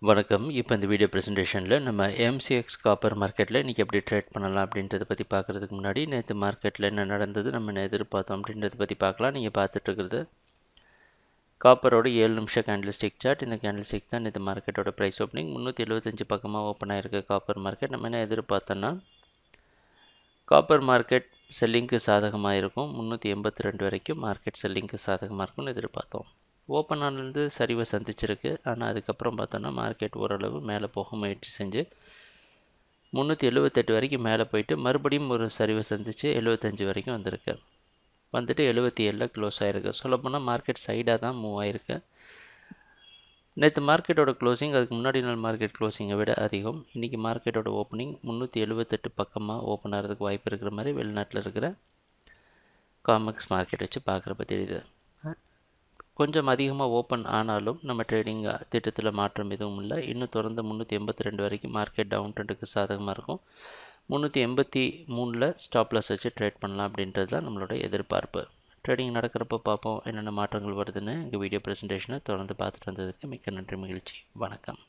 வணக்கம். இப்போ இந்த வீடியோ ப்ரெசன்டேஷனில் நம்ம எம்சிஎக்ஸ் காப்பர் மார்க்கெட்டில் இன்றைக்கி எப்படி ட்ரேட் பண்ணலாம் அப்படின்றத பற்றி பார்க்குறதுக்கு முன்னாடி நேற்று மார்க்கெட்டில் என்ன நடந்தது, நம்ம என்ன எதிர்பார்த்தோம் அப்படின்றத பற்றி பார்க்கலாம். நீங்கள் பார்த்துட்ருக்கிறது காப்பரோட 7 நிமிஷம் கேண்டில்ஸ்டிக் சார்ட். இந்த கேண்டில்ஸ்டிக் தான் நேற்று மார்க்கெட்டோட ப்ரைஸ் ஓப்பனிங் 375 பக்கமாக ஓப்பன் ஆகிருக்கு காப்பர் மார்க்கெட். நம்ம என்ன எதிர்பார்த்தோன்னா காப்பர் மார்க்கெட் செல்லிங்க்கு சாதகமாக இருக்கும், 382 வரைக்கும் மார்க்கெட் செல்லிங்க்கு சாதகமாக இருக்கும்னு எதிர்பார்த்தோம். ஓப்பன் ஆனது சரிவை சந்திச்சிருக்கு. ஆனால் அதுக்கப்புறம் பார்த்தோன்னா மார்க்கெட் ஓரளவு மேலே போக முயற்சி செஞ்சு 378 வரைக்கும் மேலே போயிட்டு மறுபடியும் ஒரு சரிவை சந்தித்து 75 வரைக்கும் வந்திருக்கு. வந்துட்டு 77 க்ளோஸ் ஆகிருக்கு. சொல்லப்போனால் மார்க்கெட் சைடாக தான் மூவ் ஆகிருக்கு. நேற்று மார்க்கெட்டோட க்ளோசிங் அதுக்கு முன்னாடி நாள் மார்க்கெட் க்ளோசிங்கை விட அதிகம். இன்றைக்கி மார்க்கெட்டோட ஓப்பனிங் 378 பக்கமாக ஓப்பன் ஆகிறதுக்கு வாய்ப்பு இருக்கிற மாதிரி வெளிநாட்டில் இருக்கிற காமெக்ஸ் மார்க்கெட் வச்சு பார்க்குறப்ப தெரியுது. கொஞ்சம் அதிகமாக ஓப்பன் ஆனாலும் நம்ம ட்ரேடிங் திட்டத்தில் மாற்றம் எதுவும் இல்லை. இன்னும் தொடர்ந்து 382 வரைக்கும் மார்க்கெட் டவுன் ட்ரெண்டுக்கு சாதகமாக இருக்கும். 383 ஸ்டாப் லாஸ் வச்சு ட்ரேட் பண்ணலாம் அப்படின்றது தான் நம்மளோட எதிர்பார்ப்பு. ட்ரேடிங் நடக்கிறப்ப பார்ப்போம் என்னென்ன மாற்றங்கள் வருதுன்னு. எங்கள் வீடியோ ப்ரெசன்டேஷனை தொடர்ந்து பார்த்துட்டு வந்ததுக்கு மிக்க நன்றி, மகிழ்ச்சி, வணக்கம்.